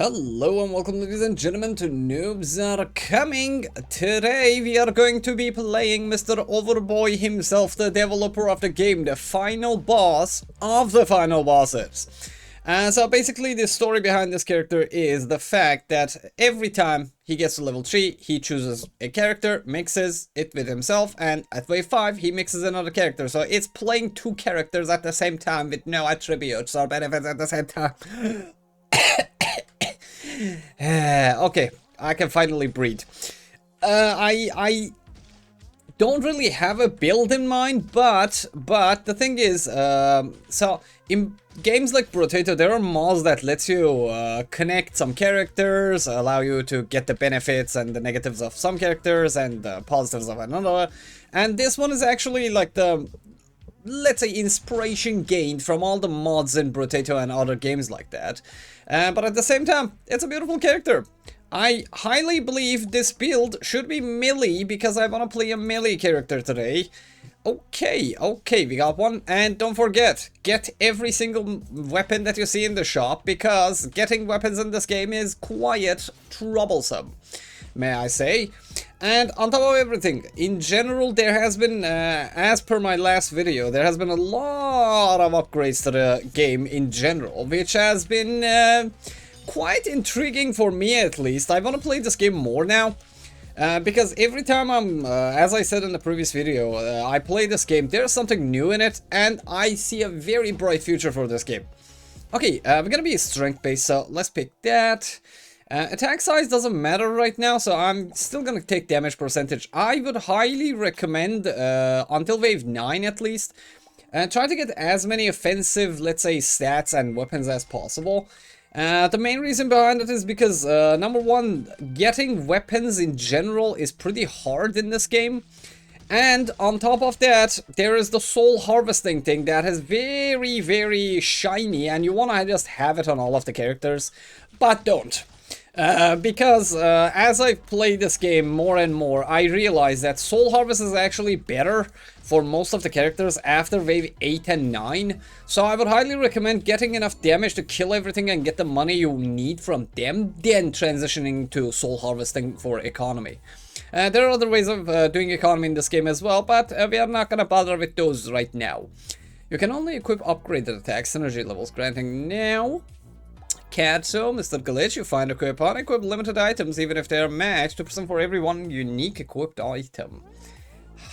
Hello and welcome, ladies and gentlemen, to Noobs Are Coming. Today we are going to be playing Mr. Overboy himself, the developer of the game, the final boss of the final bosses. So basically the story behind this character is the fact that every time he gets to level 3, he chooses a character, mixes it with himself, and at wave 5 he mixes another character. So it's playing two characters at the same time with no attributes or benefits at the same time. Okay, I can finally breathe. I don't really have a build in mind, but the thing is, so in games like Potato, there are mods that lets you connect some characters, allow you to get the benefits and the negatives of some characters and the positives of another. And this one is actually like the, let's say, inspiration gained from all the mods in Potato and other games like that. But at the same time, it's a beautiful character. I highly believe this build should be melee because I want to play a melee character today. Okay, we got one. And don't forget, get every single weapon that you see in the shop because getting weapons in this game is quite troublesome, may I say. And on top of everything, in general, there has been, as per my last video, there has been a lot of upgrades to the game in general, which has been quite intriguing for me at least. I want to play this game more now, because every time I'm, as I said in the previous video, I play this game, there's something new in it, and I see a very bright future for this game. Okay, we're gonna be strength based, so let's pick that. Attack size doesn't matter right now, so I'm still gonna take damage percentage. I would highly recommend, until wave 9 at least, try to get as many offensive, let's say, stats and weapons as possible. The main reason behind it is because, number one, getting weapons in general is pretty hard in this game. And on top of that, there is the soul harvesting thing that is very, very shiny, and you wanna just have it on all of the characters, but don't. Because as I play this game more and more, I realize that Soul Harvest is actually better for most of the characters after wave 8 and 9. So I would highly recommend getting enough damage to kill everything and get the money you need from them, then transitioning to Soul Harvesting for economy. There are other ways of doing economy in this game as well, but we are not gonna bother with those right now. You can only equip upgraded attack synergy levels, granting now. So, Mr. Glitch, you find equip unequipped limited items even if they are matched, 2% for every one unique equipped item.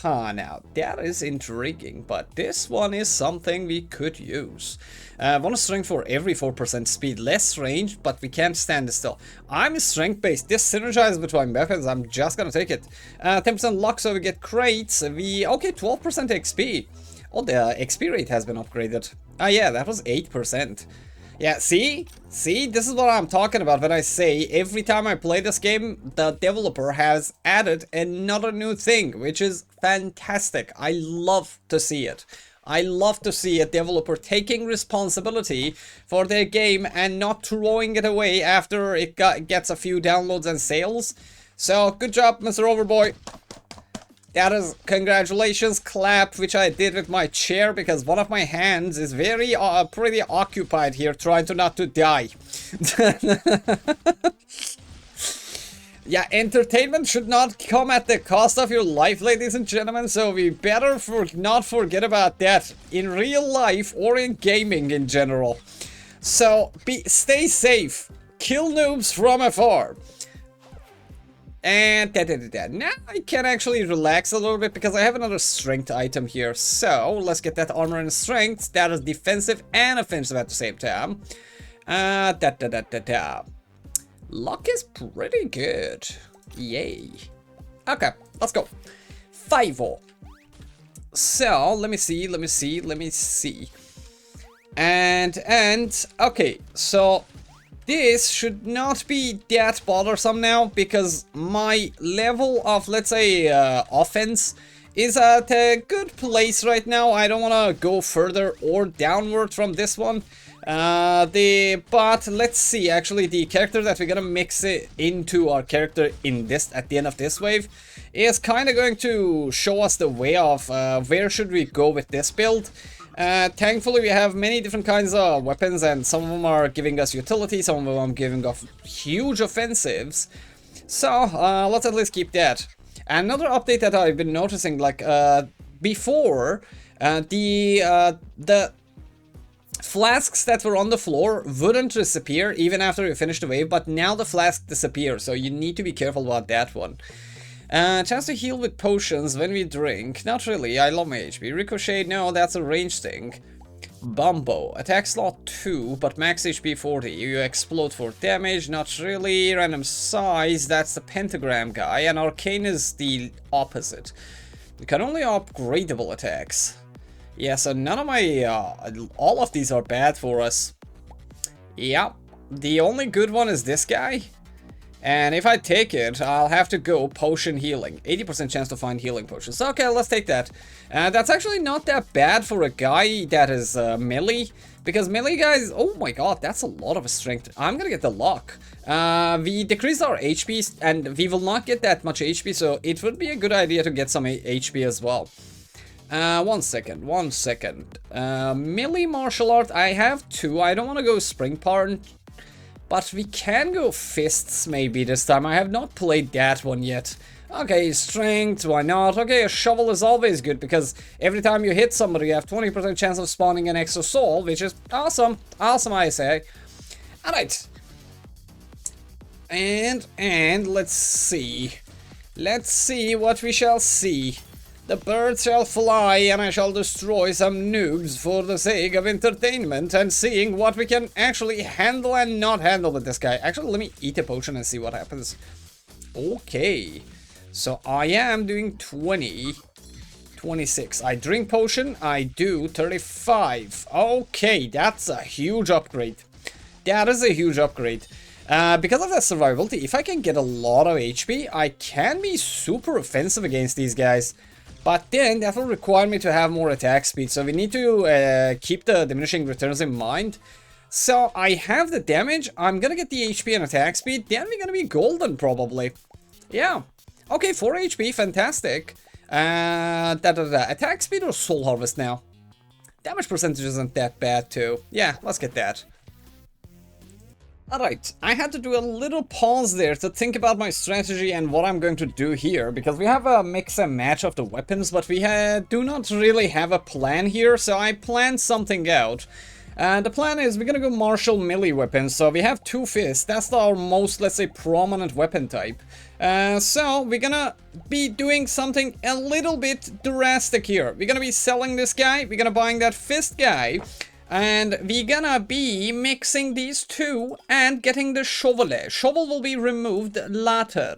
Now, that is intriguing, but this one is something we could use. 1 strength for every 4% speed, less range, but we can't stand still. I'm strength based, this synergizes between weapons, I'm just gonna take it. 10% luck, so we get crates, okay, 12% XP. Oh, the XP rate has been upgraded. Yeah, that was 8%. Yeah, see, this is what I'm talking about when I say every time I play this game, the developer has added another new thing, which is fantastic. I love to see it. I love to see a developer taking responsibility for their game and not throwing it away after it gets a few downloads and sales. So, good job, Mr. Overboy. That is, congratulations, clap, which I did with my chair because one of my hands is very, pretty occupied here trying to not to die. Yeah, entertainment should not come at the cost of your life, ladies and gentlemen, so we better not forget about that in real life or in gaming in general. So, stay safe, kill noobs from afar. And now I can actually relax a little bit because I have another strength item here. So let's get that armor and strength. That is defensive and offensive at the same time. Luck is pretty good. Yay. Okay, let's go. 5-0. So let me see. And okay, so this should not be that bothersome now because my level of, let's say, offense is at a good place right now. I don't want to go further or downward from this one. But let's see, actually, the character that we're gonna mix it into our character in this, at the end of this wave, is kind of going to show us the way of where should we go with this build. Thankfully, we have many different kinds of weapons, and some of them are giving us utility, some of them are giving us huge offensives. So, let's at least keep that. Another update that I've been noticing, like, before, the flasks that were on the floor wouldn't disappear even after you finish the wave, but now the flask disappears, so you need to be careful about that one. Chance to heal with potions when we drink. Not really, I love my HP. Ricochet, no, that's a range thing. Bumbo, attack slot 2, but max HP 40. You explode for damage, not really. Random size, that's the pentagram guy, and arcane is the opposite. You can only upgradable attacks. Yeah, so none of my, all of these are bad for us. Yeah, the only good one is this guy. And if I take it, I'll have to go potion healing. 80% chance to find healing potions. Okay, let's take that. That's actually not that bad for a guy that is melee. Because melee guys, oh my god, that's a lot of strength. I'm gonna get the luck. We decreased our HP and we will not get that much HP, so it would be a good idea to get some HP as well. 1 second. Melee martial art, I have 2. I don't want to go spring part. But we can go fists maybe this time. I have not played that one yet. Okay, strength, why not? Okay, a shovel is always good because every time you hit somebody you have 20% chance of spawning an extra soul, which is awesome. Awesome, I say. Alright. And let's see. Let's see what we shall see. The birds shall fly and I shall destroy some noobs for the sake of entertainment and seeing what we can actually handle and not handle with this guy. Actually, let me eat a potion and see what happens. Okay. So I am doing 20. 26. I drink potion. I do 35. Okay, that's a huge upgrade. That is a huge upgrade. Because of that survivability, if I can get a lot of HP, I can be super offensive against these guys. But then that will require me to have more attack speed, so we need to keep the diminishing returns in mind. So I have the damage, I'm gonna get the HP and attack speed, then we're gonna be golden probably. Yeah. Okay, 4 HP, fantastic. Attack speed or soul harvest now? Damage percentage isn't that bad too. Yeah, let's get that. Alright, I had to do a little pause there to think about my strategy and what I'm going to do here, because we have a mix and match of the weapons, but we do not really have a plan here, so I planned something out. The plan is we're gonna go martial melee weapons, so we have 2 fists, that's our most, let's say, prominent weapon type. So we're gonna be doing something a little bit drastic here. We're gonna be selling this guy, we're gonna buying that fist guy, and we're gonna be mixing these two and getting the shovel. Shovel will be removed later.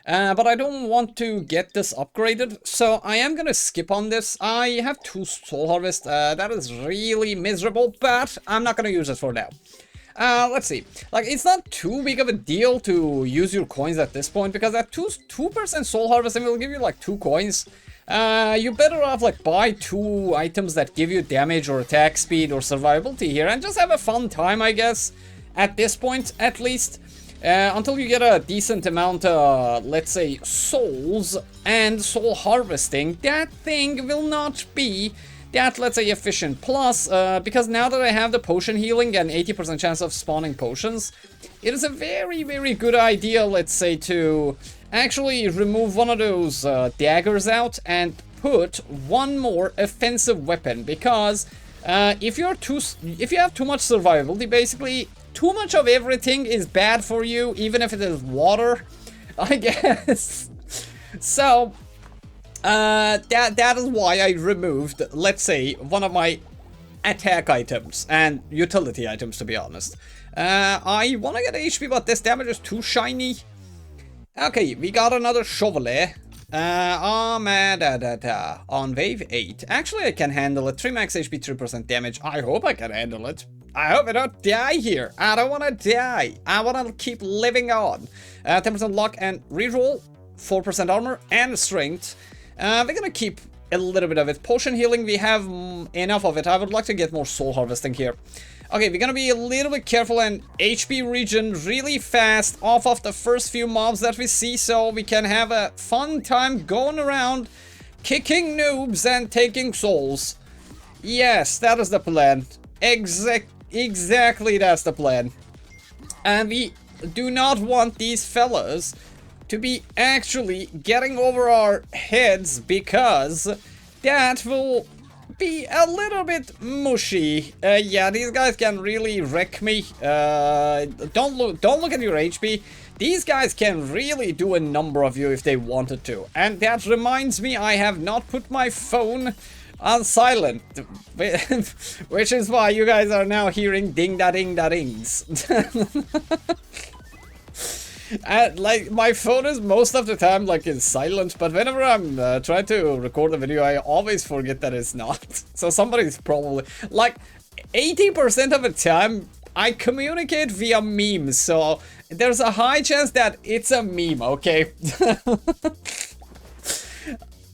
But I don't want to get this upgraded, so I am gonna skip on this. I have 2 soul harvest, that is really miserable, but I'm not gonna use it for now. Let's see. Like, it's not too big of a deal to use your coins at this point, because at 2% soul harvesting will give you like 2 coins. You better off like buy 2 items that give you damage or attack speed or survivability here and just have a fun time, I guess, at this point at least, until you get a decent amount of, let's say, souls and soul harvesting. That thing will not be that, let's say, efficient. Plus, because now that I have the potion healing and 80% chance of spawning potions, it is a very, very good idea, let's say, to actually remove one of those daggers out and put one more offensive weapon, because if you have too much survivability, basically too much of everything is bad for you, even if it is water, I guess. So that is why I removed, let's say, one of my attack items and utility items, to be honest. I want to get HP, but this damage is too shiny. Okay, we got another shovel. On wave 8. Actually, I can handle it. 3 max HP, 3% damage. I hope I can handle it. I hope I don't die here. I don't want to die. I want to keep living on. 10% luck and reroll. 4% armor and strength. We're gonna keep a little bit of it. Potion healing, we have enough of it. I would like to get more soul harvesting here. Okay, we're gonna be a little bit careful and HP regen really fast off of the first few mobs that we see, so we can have a fun time going around kicking noobs and taking souls. Yes, that is the plan. Exactly that's the plan. And we do not want these fellas to be actually getting over our heads, because that will be a little bit mushy. Yeah, these guys can really wreck me. Don't look at your HP. These guys can really do a number of you if they wanted to. And that reminds me, I have not put my phone on silent, which is why you guys are now hearing ding-da-ding-da-dings. And like, my phone is most of the time like in silent, but whenever I'm trying to record a video, I always forget that it's not. So somebody's probably like 80% of the time I communicate via memes, so there's a high chance that it's a meme, okay?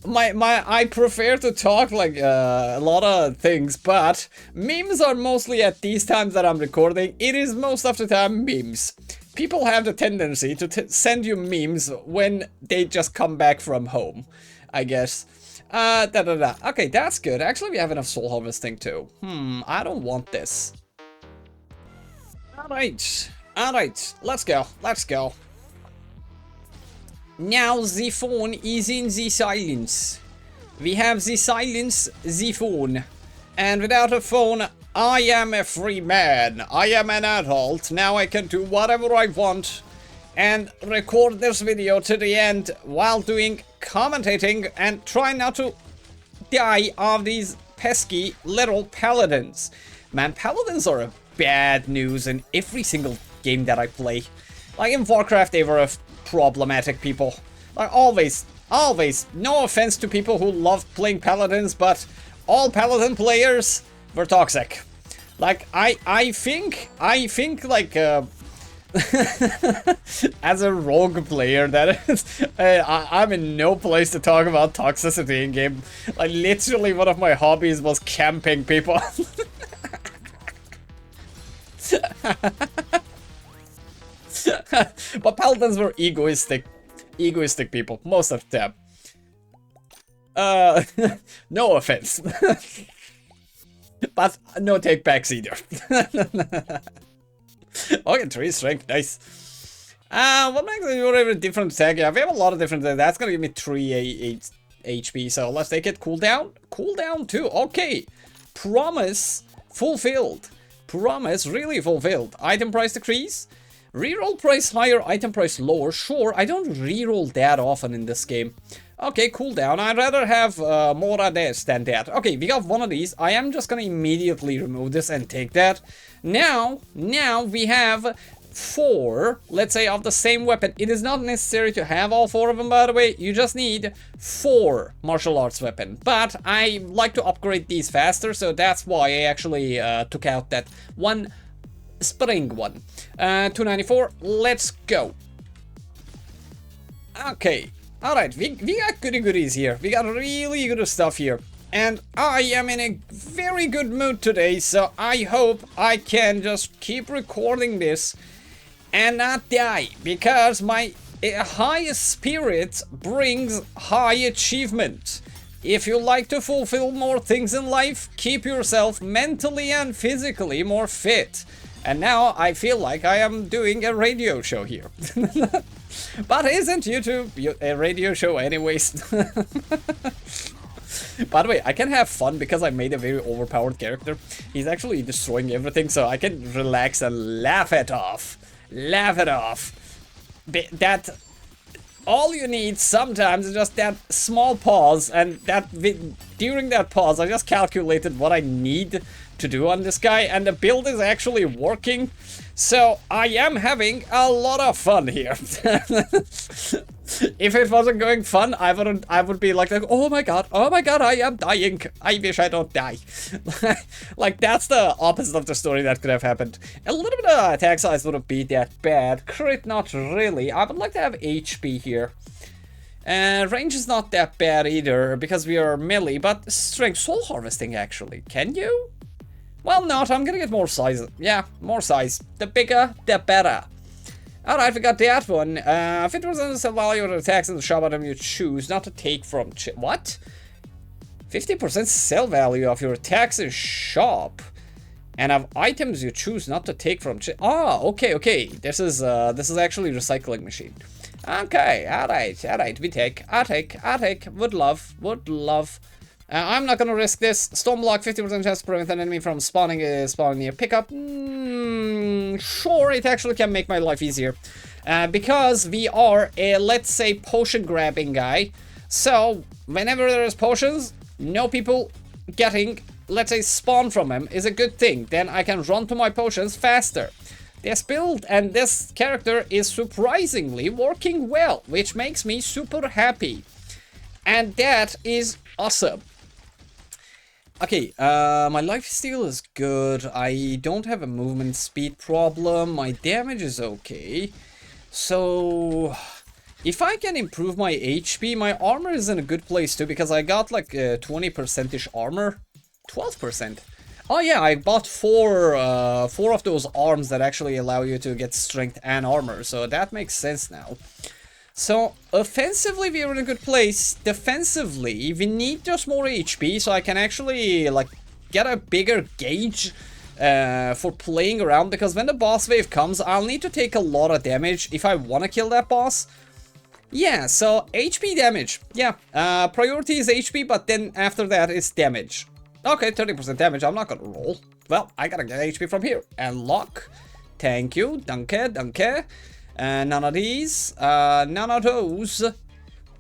I prefer to talk like a lot of things, but memes are mostly at these times that I'm recording. It is most of the time memes. People have the tendency to send you memes when they just come back from home, I guess. Okay, that's good. Actually, we have enough soul harvesting too. I don't want this. Alright, let's go. Now the phone is in the silence. We have the silence, the phone. And without a phone, I am a free man. I am an adult. Now I can do whatever I want and record this video to the end while doing commentating and try not to die of these pesky little paladins. Man, paladins are a bad news in every single game that I play. Like in Warcraft, they were problematic people. Like always. No offense to people who love playing paladins, but all paladin players were toxic. Like I think like as a rogue player, that is, I'm in no place to talk about toxicity in game. Like literally, one of my hobbies was camping people. But paladins were egoistic people most of the time. No offense. But no takebacks either. Okay, 3 strength, nice. What makes your different attack? Yeah, we have a lot of different attacks. That's gonna give me 3 HP, so let's take it. Cooldown? Cooldown too, okay. Promise fulfilled. Promise really fulfilled. Item price decrease. Reroll price higher, item price lower. Sure, I don't reroll that often in this game. Okay, cooldown. I'd rather have more of this than that. Okay, we got one of these. I am just gonna immediately remove this and take that. Now we have 4, let's say, of the same weapon. It is not necessary to have all 4 of them, by the way. You just need 4 martial arts weapon. But I like to upgrade these faster, so that's why I actually took out that one spring one. 294, let's go. Okay, alright, we got goody goodies here. We got really good stuff here. And I am in a very good mood today, so I hope I can just keep recording this and not die, because my high spirit brings high achievement. If you like to fulfill more things in life, keep yourself mentally and physically more fit. And now I feel like I am doing a radio show here. But isn't YouTube a radio show anyways? By the way, I can have fun because I made a very overpowered character. He's actually destroying everything, so I can relax and laugh it off. Laugh it off. That all you need sometimes is just that small pause, and that during that pause I just calculated what I need to do on this guy, and the build is actually working, so I am having a lot of fun here. If it wasn't going fun, I would be like, oh my god, I am dying. I wish I don't die. Like, that's the opposite of the story that could have happened. A little bit of attack size wouldn't be that bad. Crit, not really. I would like to have HP here. Range is not that bad either, because we are melee, but strength, soul harvesting actually. Can you? Well, not. I'm gonna get more size. Yeah, more size. The bigger, the better. Alright, we got that one. 50% of the value of the attacks in the shop item you choose not to take from. What? 50% sell value of your attacks in shop. And of items you choose not to take from. Okay. This is actually recycling machine. Okay, alright. We take. I take. Would love. I'm not gonna risk this. Storm block, 50% chance to prevent an enemy from spawning near pickup. Sure, it actually can make my life easier. Because we are a, let's say, potion grabbing guy. So, whenever there is potions, no people getting, let's say, spawn from him is a good thing. Then I can run to my potions faster. This build and this character is surprisingly working well, which makes me super happy. And that is awesome. Okay, my lifesteal is good. I don't have a movement speed problem. My damage is okay. So, if I can improve my HP, my armor is in a good place too, because I got like 20%ish armor. 12%. Oh yeah, I bought four of those arms that actually allow you to get strength and armor, so that makes sense now. So, offensively we are in a good place. Defensively, we need just more HP, so I can actually, like, get a bigger gauge for playing around, because when the boss wave comes, I'll need to take a lot of damage if I want to kill that boss. Yeah, so HP damage. Yeah, priority is HP, but then after that it's damage. Okay, 30% damage, I'm not gonna roll. Well, I gotta get HP from here. And lock. Thank you, danke. None of these, none of those.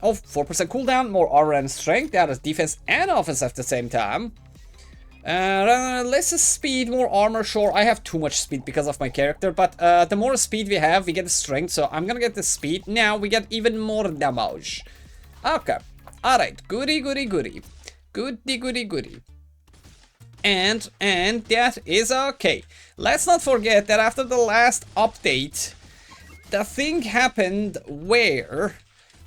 Oh, 4% cooldown, more armor and strength. That is defense and offense at the same time. Less speed, more armor, sure. I have too much speed because of my character, but the more speed we have, we get the strength, so I'm gonna get the speed. Now we get even more damage. Okay, alright, goody. And that is okay. Let's not forget that after the last update, the thing happened where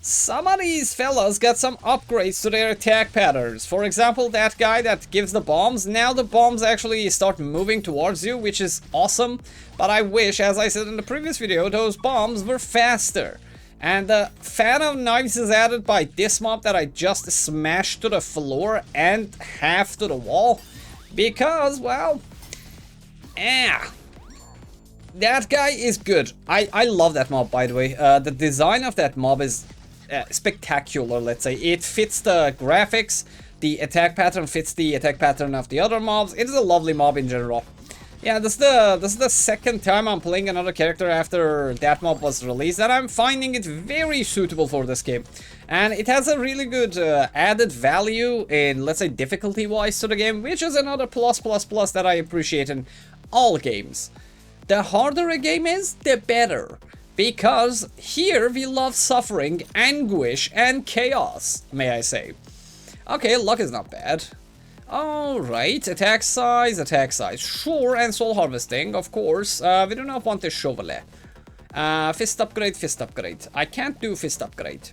some of these fellas got some upgrades to their attack patterns. For example, that guy that gives the bombs, now the bombs actually start moving towards you, which is awesome. But I wish, as I said in the previous video, those bombs were faster. And the fan of knives is added by this mob that I just smashed to the floor and half to the wall. Because, well, that guy is good. I love that mob, by the way. The design of that mob is spectacular, let's say. It fits the graphics. The attack pattern fits the attack pattern of the other mobs. It is a lovely mob in general. Yeah, this is the second time I'm playing another character after that mob was released, and I'm finding it very suitable for this game. And it has a really good added value in, let's say, difficulty-wise to the game, which is another plus that I appreciate in all games. The harder a game is, the better. Because here we love suffering, anguish, and chaos, may I say. Okay, luck is not bad. Alright, attack size, sure, and soul harvesting, of course. We do not want the chevalier. Fist upgrade. I can't do fist upgrade.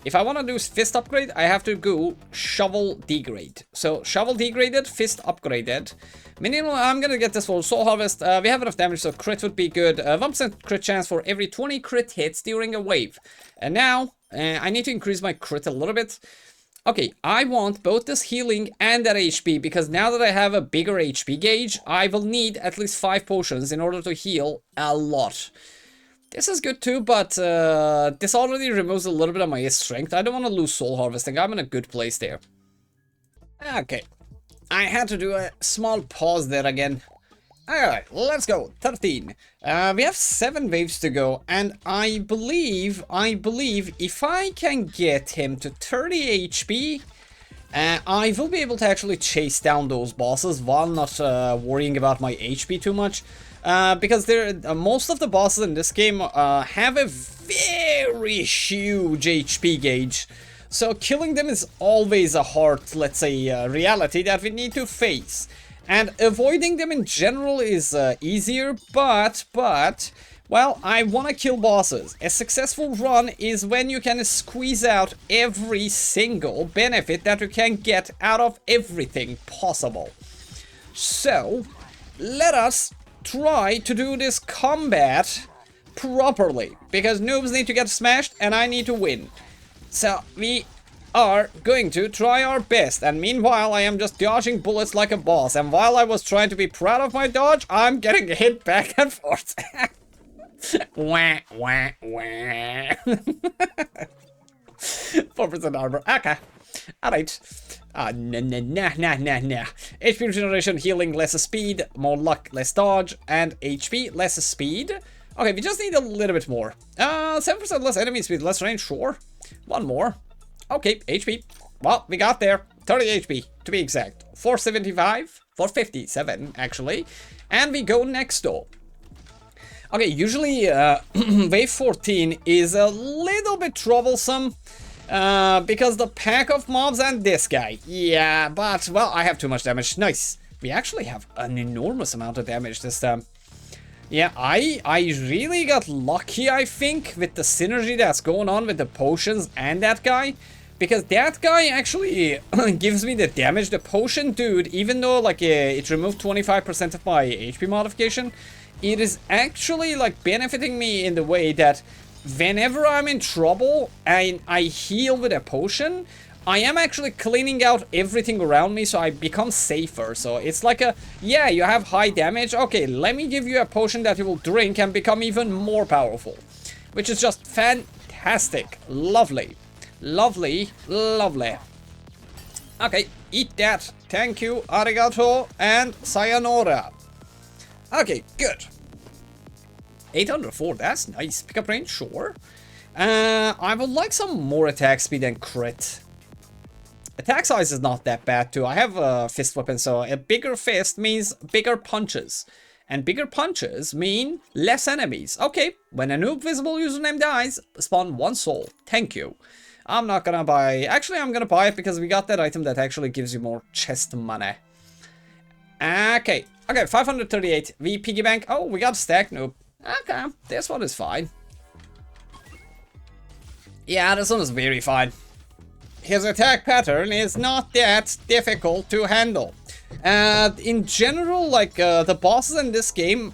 If I want to do fist upgrade, I have to go shovel degrade. So, shovel degraded, fist upgraded. Minimum, I'm gonna get this for soul harvest. We have enough damage, so crit would be good. 1% crit chance for every 20 crit hits during a wave. And now, I need to increase my crit a little bit. Okay, I want both this healing and that HP, because now that I have a bigger HP gauge, I will need at least 5 potions in order to heal a lot. This is good too, but this already removes a little bit of my strength. I don't want to lose soul harvesting. I'm in a good place there. Okay, I had to do a small pause there again. Alright, let's go. 13. We have 7 waves to go, and I believe if I can get him to 30 HP, I will be able to actually chase down those bosses while not worrying about my HP too much. Because most of the bosses in this game have a very huge HP gauge. So killing them is always a hard, let's say, reality that we need to face. And avoiding them in general is easier, but, well, I want to kill bosses. A successful run is when you can squeeze out every single benefit that you can get out of everything possible. So, let us try to do this combat properly, because noobs need to get smashed and I need to win. So, we are going to try our best. And meanwhile, I am just dodging bullets like a boss. And while I was trying to be proud of my dodge, I'm getting hit back and forth. Wah, wah, wah. 4% armor. Okay. Alright. Nah. HP regeneration, healing, less speed, more luck, less dodge, and HP, less speed. Okay, we just need a little bit more. 7% less enemy speed, less range, sure. One more. Okay, HP. Well, we got there. 30 HP, to be exact. 475, 457, actually. And we go next door. Okay, usually wave 14 is a little bit troublesome. Because the pack of mobs and this guy. Yeah, but, well, I have too much damage. Nice. We actually have an enormous amount of damage this time. Yeah, I really got lucky, I think, with the synergy that's going on with the potions and that guy. Because that guy actually gives me the damage. The potion dude, even though, like, it removed 25% of my HP modification, it is actually, like, benefiting me in the way that whenever I'm in trouble and I heal with a potion, I am actually cleaning out everything around me, so I become safer. So it's like a, yeah, you have high damage. Okay, let me give you a potion that you will drink and become even more powerful. Which is just fantastic. Lovely. Lovely. Lovely. Okay, eat that. Thank you, arigato, and sayonara. Okay, good. 804, that's nice. Pickup range, sure. I would like some more attack speed and crit. Attack size is not that bad too. I have a fist weapon, so a bigger fist means bigger punches. And bigger punches mean less enemies. Okay, when a noob visible username dies, spawn 1 soul. Thank you. I'm not gonna buy... Actually, I'm gonna buy it because we got that item that actually gives you more chest money. Okay, 538. We piggy bank. Oh, we got stack noob. Okay, this one is fine. Yeah, this one is very fine. His attack pattern is not that difficult to handle. In general, like, the bosses in this game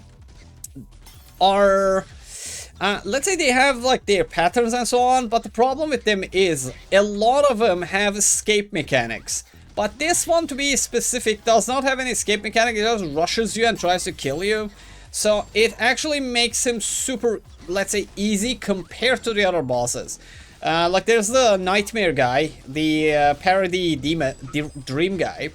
are... let's say they have, like, their patterns and so on, but the problem with them is a lot of them have escape mechanics. But this one, to be specific, does not have any escape mechanic. It just rushes you and tries to kill you. So it actually makes him super, let's say, easy compared to the other bosses. Like there's the nightmare guy, the parody dream guy,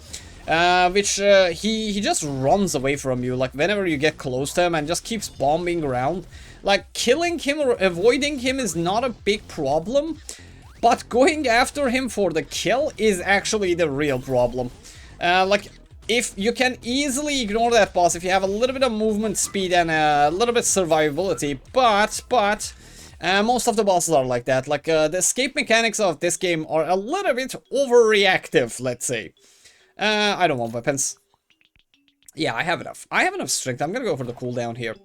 which he just runs away from you, like whenever you get close to him, and just keeps bombing around. Like killing him or avoiding him is not a big problem, but going after him for the kill is actually the real problem. Like, if you can easily ignore that boss if you have a little bit of movement speed and a little bit survivability, but most of the bosses are like that. Like, the escape mechanics of this game are a little bit overreactive, let's say. I don't want weapons. Yeah, I have enough. I have enough strength. I'm gonna go for the cooldown here.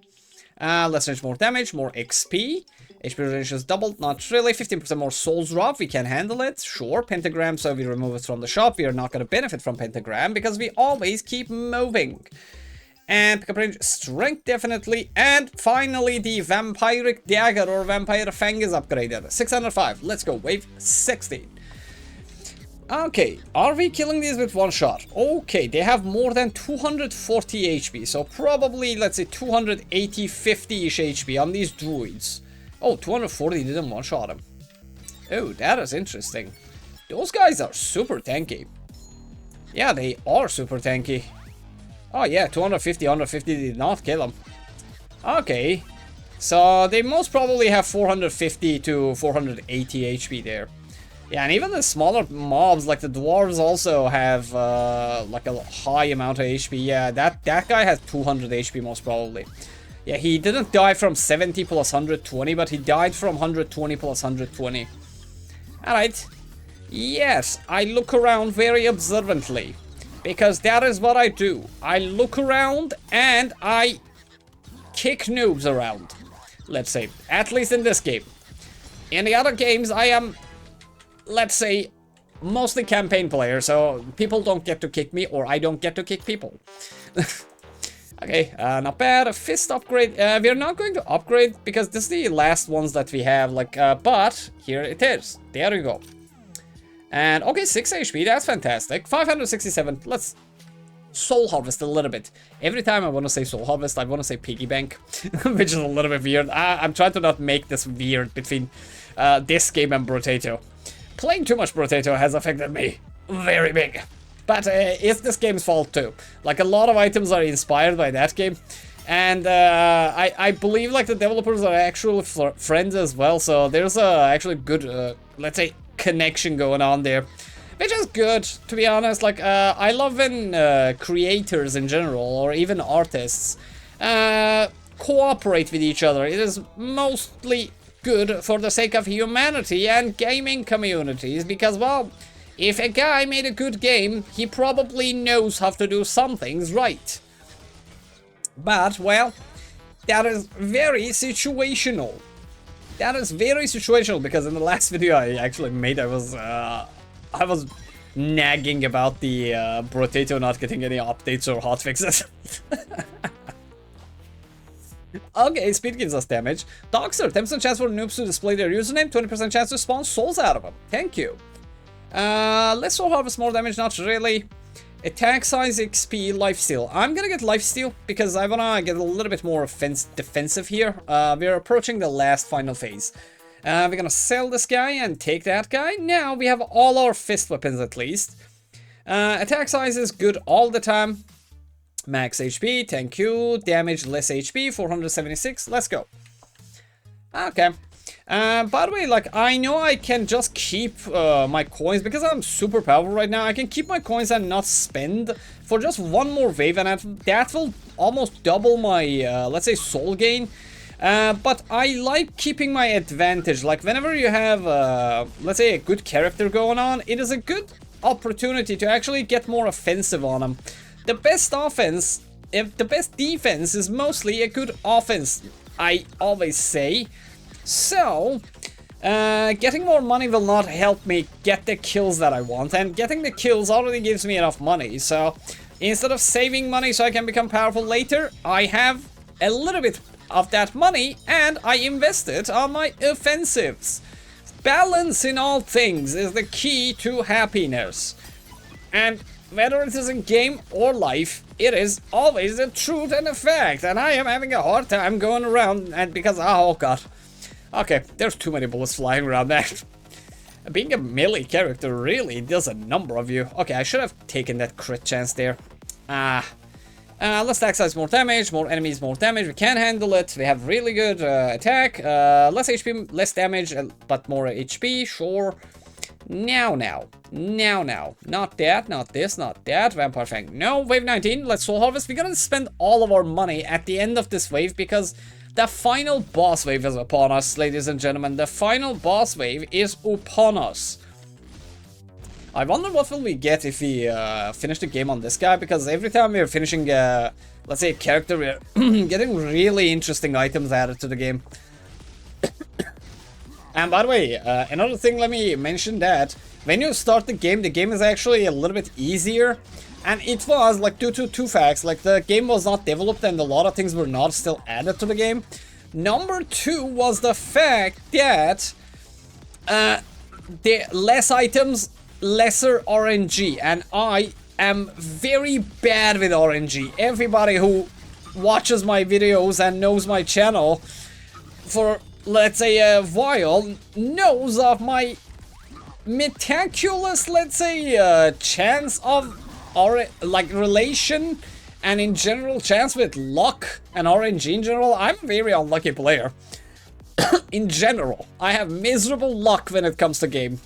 Less range, more damage, more XP. HP range is doubled, not really. 15% more souls drop, we can handle it. Sure, pentagram, so we remove it from the shop. We are not going to benefit from pentagram because we always keep moving. And pickup range, strength definitely. And finally, the vampiric dagger or vampire fang is upgraded. 605, let's go, wave 16. Okay, are we killing these with one shot? Okay, they have more than 240 HP, so probably, let's say, 280, 50-ish HP on these druids. Oh, 240 didn't one-shot him. Oh, that is interesting. Those guys are super tanky. Yeah, they are super tanky. Oh yeah, 250, 150 did not kill him. Okay. So they most probably have 450 to 480 HP there. Yeah, and even the smaller mobs, like the dwarves, also have like a high amount of HP. Yeah, that guy has 200 HP most probably. Yeah, he didn't die from 70 plus 120, but he died from 120 plus 120. Alright. Yes, I look around very observantly. Because that is what I do. I look around and I kick noobs around. Let's say, at least in this game. In the other games, I am, let's say, mostly campaign player, so people don't get to kick me, or I don't get to kick people. Okay, not bad. A fist upgrade. We're not going to upgrade because this is the last ones that we have, like, but here it is. There you go. And okay, 6 HP, that's fantastic. 567, let's soul harvest a little bit. Every time I want to say soul harvest, I want to say piggy bank, which is a little bit weird. I'm trying to not make this weird between this game and Brotato. Playing too much Brotato has affected me very big. But it's this game's fault too. Like, a lot of items are inspired by that game. And I believe like the developers are actual friends as well. So there's actually good, let's say, connection going on there. Which is good, to be honest. Like, I love when creators in general, or even artists, cooperate with each other. It is mostly good for the sake of humanity and gaming communities, because, well, if a guy made a good game, he probably knows how to do some things right. But, well, that is very situational. That is very situational, because in the last video I actually made, I was nagging about the Brotato not getting any updates or hotfixes. Okay, speed gives us damage. Doxer, 10% chance for noobs to display their username, 20% chance to spawn souls out of them. Thank you. Let's soul harvest more damage, not really. Attack size, XP, lifesteal. I'm gonna get lifesteal because I wanna get a little bit more defensive here. We're approaching the last final phase. We're gonna sell this guy and take that guy. Now we have all our fist weapons at least. Attack size is good all the time. Max HP, thank you. Damage, less HP, 476. Let's go. Okay. By the way, like, I know I can just keep my coins because I'm super powerful right now. I can keep my coins and not spend for just one more wave, and that will almost double my, let's say, soul gain. But I like keeping my advantage. Like, whenever you have, let's say, a good character going on, it is a good opportunity to actually get more offensive on them. The best offense, if the best defense is mostly a good offense, I always say. So, getting more money will not help me get the kills that I want, and getting the kills already gives me enough money. So, instead of saving money so I can become powerful later, I have a little bit of that money and I invest it on my offensives. Balance in all things is the key to happiness. And whether it is in game or life, it is always the truth and the fact. And I am having a hard time going around, and because, oh god. Okay, there's too many bullets flying around that. Being a melee character really does a number of you. Okay, I should have taken that crit chance there. Let's attack size, more damage, more enemies, more damage. We can handle it. We have really good attack. Less HP, less damage, but more HP, sure. Now. Not that, not this, not that. Vampire Fang, no. Wave 19, let's soul harvest. We're gonna spend all of our money at the end of this wave because the final boss wave is upon us, ladies and gentlemen. The final boss wave is upon us. I wonder what will we get if we finish the game on this guy, because every time we're finishing, let's say, a character, we're getting really interesting items added to the game. And by the way, another thing, let me mention that when you start the game is actually a little bit easier. And it was, like, due to two facts. Like, the game was not developed and a lot of things were not still added to the game. Number two was the fact that the less items, lesser RNG. And I am very bad with RNG. Everybody who watches my videos and knows my channel for, let's say, a while knows of my meticulous, let's say, chance of relation and in general chance with luck and RNG in general. I'm a very unlucky player. In general, I have miserable luck when it comes to game.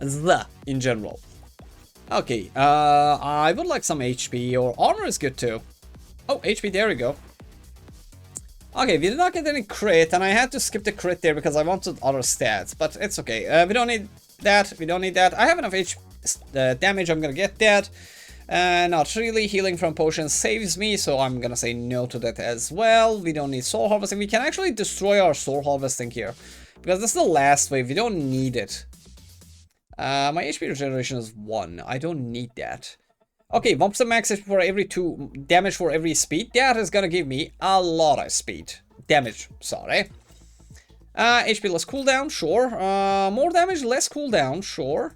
In general. Okay, I would like some HP, or armor is good too. Oh, HP, there we go. Okay, we did not get any crit, and I had to skip the crit there because I wanted other stats, but it's okay. We don't need that, we don't need that. I have enough damage, I'm gonna get that. Not really. Healing from potions saves me, so I'm gonna say no to that as well. We don't need soul harvesting. We can actually destroy our soul harvesting here, because this is the last wave. We don't need it. My HP regeneration is 1. I don't need that. Okay, 1% max HP for every 2 damage for every speed. That is gonna give me a lot of speed. Damage, sorry. HP less cooldown, sure. More damage, less cooldown, sure.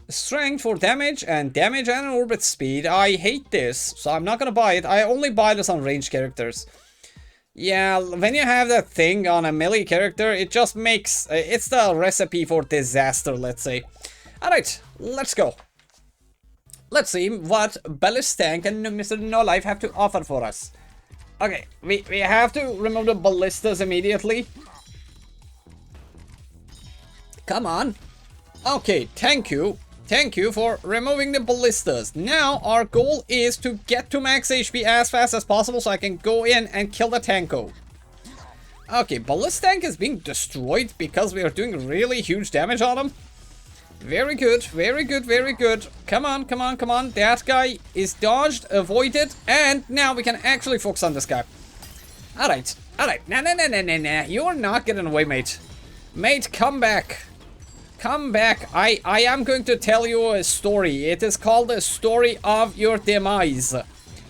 strength for damage and orbit speed. I hate this, so I'm not gonna buy it. I only buy this on ranged characters. Yeah, when you have that thing on a melee character, it just makes... it's the recipe for disaster, let's say. Alright, let's go. Let's see what Ballistank and Mr. No Life have to offer for us. Okay, we have to remove the ballistas immediately. Come on. Okay, thank you. Thank you for removing the ballistas. Now our goal is to get to max HP as fast as possible so I can go in and kill the tanko. Okay, Ballistank is being destroyed because we are doing really huge damage on him. Very good, very good, very good. Come on, come on, come on. That guy is dodged, avoided, and now we can actually focus on this guy. Alright, alright. Nah. You're not getting away, mate. Mate, come back. Come back. I am going to tell you a story. It is called the story of your demise.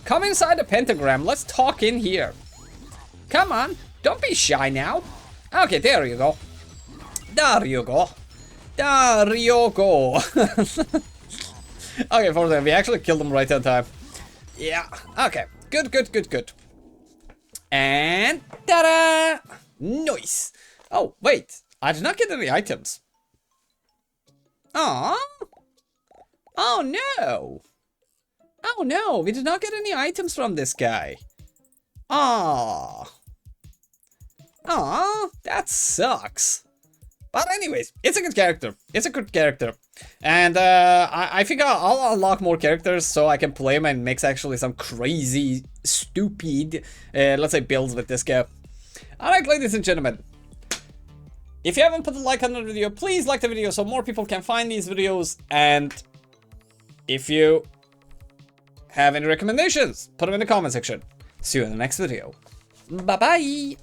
Come inside the pentagram. Let's talk in here. Come on. Don't be shy now. Okay, there you go. There you go. There you go. Okay, for that, we actually killed him right on time. Yeah. Okay. Good, good, good, good. And ta-da! Nice. Oh, wait. I did not get any items. Aww. Oh no. Oh no, we did not get any items from this guy. Aww. Aww, that sucks. But anyways, it's a good character. It's a good character. And I think I'll unlock more characters so I can play him and mix actually some crazy, stupid, let's say, builds with this guy. Alright, ladies and gentlemen. If you haven't put a like on the video, please like the video so more people can find these videos. And if you have any recommendations, put them in the comment section. See you in the next video. Bye-bye.